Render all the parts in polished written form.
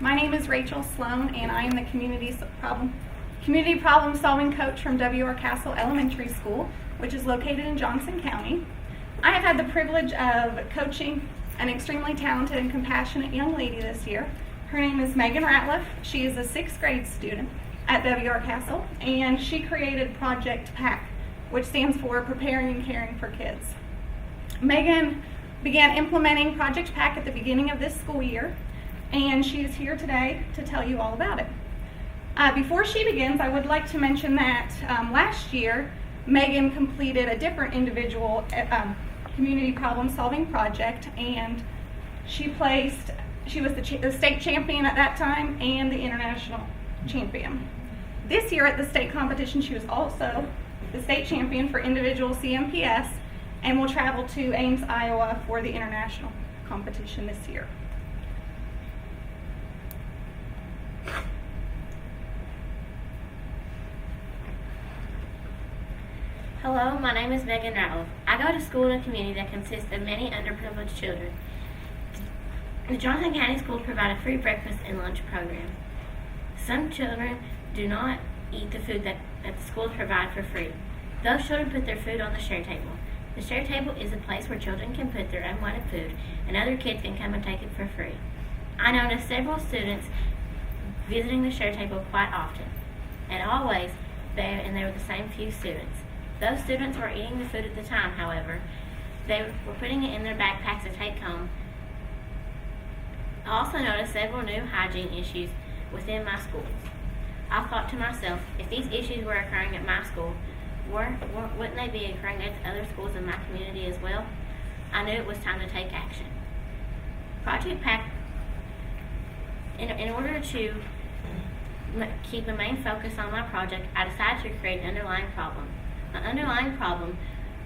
My name is Rachel Slone, and I am the community problem solving coach from W.R. Castle Elementary School, which is located in Johnson County. I have had the privilege of coaching an extremely talented and compassionate young lady this year. Her name is Megan Ratliff. She is a 6th grade student at W.R. Castle, and she created Project PAC, which stands for Preparing and Caring for Kids. Megan began implementing Project PAC at the beginning of this school year, and she is here today to tell you all about it. Before she begins, I would like to mention that last year, Megan completed a different individual community problem-solving project, and she was the state champion at that time and the international champion. This year at the state competition, she was also the state champion for individual CMPS and will travel to Ames, Iowa for the international competition this year. Hello, my name is Megan Ratliff. I go to school in a community that consists of many underprivileged children. The Johnson County schools provide a free breakfast and lunch program. Some children do not eat the food that the schools provide for free. Those children put their food on the share table. The share table is a place where children can put their unwanted food and other kids can come and take it for free. I noticed several students visiting the share table quite often, and always they were the same few students. Those students were eating the food at the time, however, they were putting it in their backpacks to take home. I also noticed several new hygiene issues within my schools. I thought to myself, if these issues were occurring at my school, wouldn't they be occurring at other schools in my community as well? I knew it was time to take action. Project PAC, in order to keep a main focus on my project, I decided to create an underlying problem. An underlying problem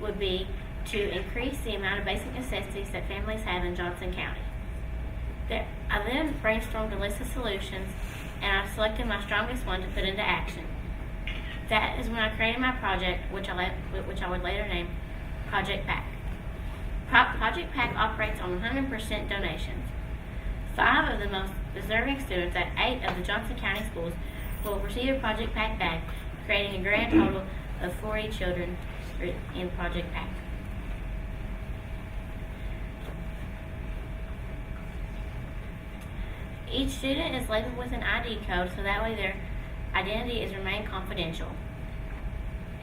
would be to increase the amount of basic necessities that families have in Johnson County. I then brainstormed a list of solutions, and I selected my strongest one to put into action. That is when I created my project, which I would later name Project PAC. Project PAC operates on 100% donations. 5 of the most deserving students at 8 of the Johnson County schools will receive a Project PAC bag, creating a grand total of 40 children in Project PAC. Each student is labeled with an ID code so that way their identity is remained confidential.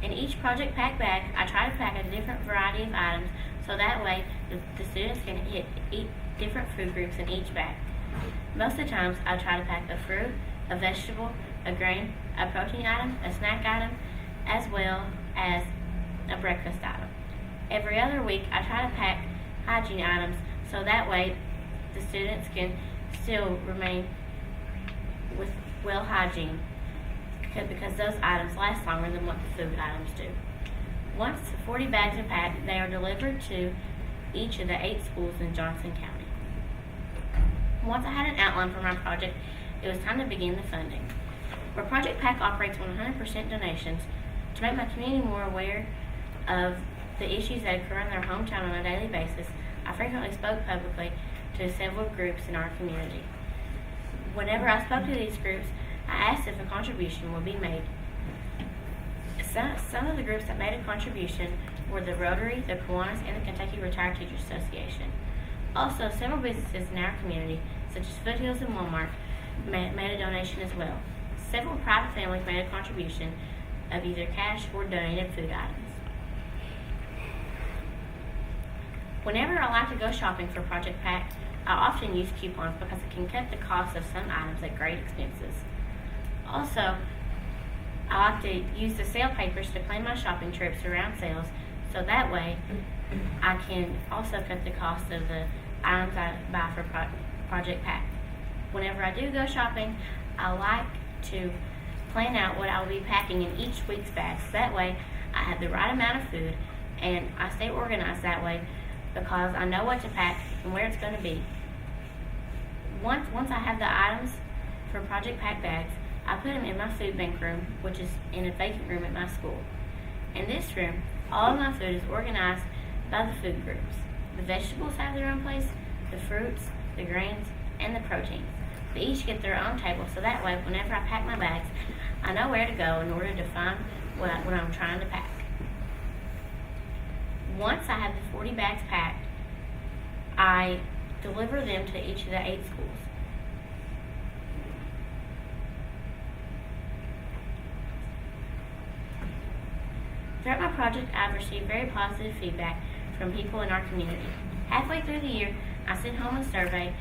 In each Project PAC bag, I try to pack a different variety of items so that way the students can eat different food groups in each bag. Most of the times, I try to pack a fruit, a vegetable, a grain, a protein item, a snack item, as well as a breakfast item. Every other week, I try to pack hygiene items so that way the students can still remain with well hygiene because those items last longer than what the food items do. Once 40 bags are packed, they are delivered to each of the 8 schools in Johnson County. Once I had an outline for my project, it was time to begin the funding. Where Project PAC operates on 100% donations, to make my community more aware of the issues that occur in their hometown on a daily basis, I frequently spoke publicly to several groups in our community. Whenever I spoke to these groups, I asked if a contribution would be made. Some of the groups that made a contribution were the Rotary, the Kiwanis, and the Kentucky Retired Teachers Association. Also, several businesses in our community, such as Foothills and Walmart, made a donation as well. Several private families made a contribution of either cash or donated food items. Whenever I like to go shopping for Project PAC, I often use coupons because it can cut the cost of some items at great expenses. Also, I like to use the sale papers to plan my shopping trips around sales, so that way I can also cut the cost of the items I buy for Project PAC. Whenever I do go shopping, I like to plan out what I will be packing in each week's bag, so that way I have the right amount of food and I stay organized that way because I know what to pack and where it's going to be. Once I have the items for Project PAC bags, I put them in my food bank room, which is in a vacant room at my school. In this room, all of my food is organized by the food groups. The vegetables have their own place, the fruits, the grains, and the proteins. They each get their own table, so that way, whenever I pack my bags, I know where to go in order to find what I'm trying to pack. Once I have the 40 bags packed, I deliver them to each of the 8 schools. Throughout my project, I've received very positive feedback from people in our community. Halfway through the year, I sent home a survey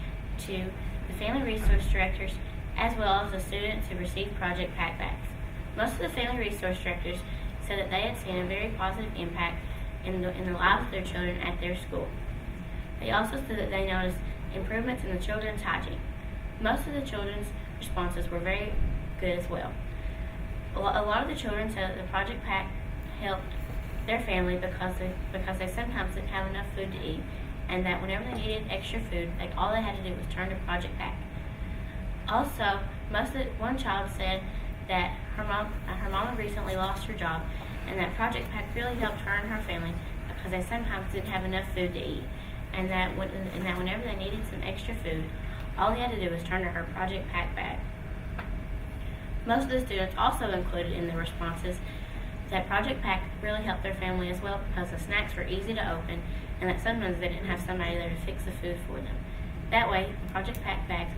to the family resource directors as well as the students who received project pack bags. Most of the family resource directors said that they had seen a very positive impact in the lives of their children at their school. They also said that they noticed improvements in the children's hygiene. Most of the children's responses were very good as well. A lot of the children said that the project pack helped their family because they sometimes didn't have enough food to eat, and that whenever they needed extra food, all they had to do was turn to Project Pack. Also, one child said that her mama recently lost her job, and that Project Pack really helped her and her family because they sometimes didn't have enough food to eat, and that whenever they needed some extra food, all they had to do was turn to her Project Pack bag. Most of the students also included in the responses that Project Pack really helped their family as well because the snacks were easy to open and that sometimes they didn't have somebody there to fix the food for them. That way, the Project Pack bags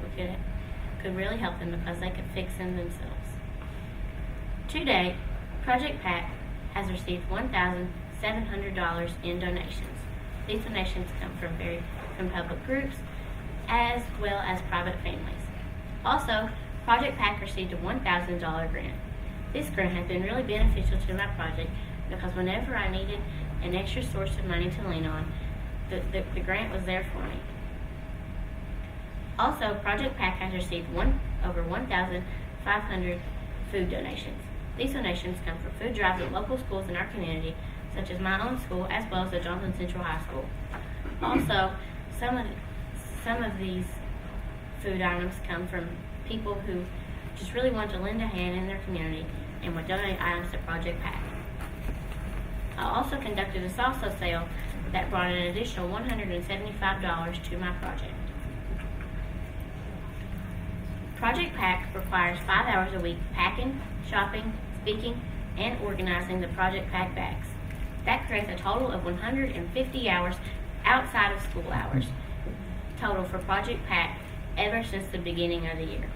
could really help them because they could fix them themselves. To date, Project Pack has received $1,700 in donations. These donations come from public groups as well as private families. Also, Project Pack received a $1,000 grant. This grant has been really beneficial to my project because whenever I needed an extra source of money to lean on, the grant was there for me. Also, Project Pack has received over 1,500 food donations. These donations come from food drives at local schools in our community, such as my own school as well as the Johnson Central High School. Also, some of these food items come from people who just really want to lend a hand in their community and would donate items to Project Pack. I also conducted a salsa sale that brought an additional $175 to my project. Project Pack requires 5 hours a week packing, shopping, speaking, and organizing the Project Pack bags. That creates a total of 150 hours outside of school hours total for Project Pack ever since the beginning of the year.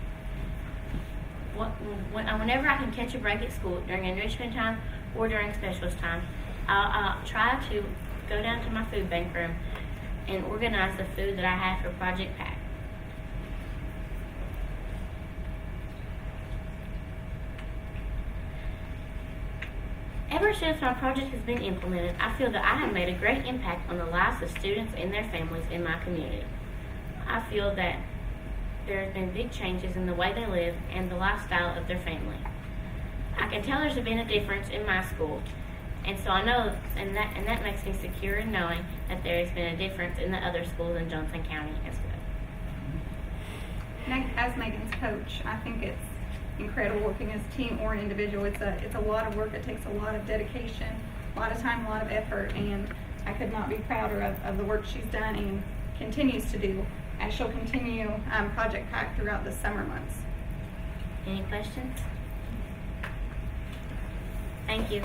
Whenever I can catch a break at school during enrichment time or during specials time, I'll try to go down to my food bank room and organize the food that I have for Project Pack. Ever since my project has been implemented, I feel that I have made a great impact on the lives of students and their families in my community. I feel that there have been big changes in the way they live and the lifestyle of their family. I can tell there's been a difference in my school, and so I know, and that makes me secure in knowing that there has been a difference in the other schools in Johnson County as well. As Megan's coach, I think it's incredible working as a team or an individual. It's a lot of work. It takes a lot of dedication, a lot of time, a lot of effort, and I could not be prouder of the work she's done and continues to do as she'll continue Project Pack throughout the summer months. Any questions? Thank you.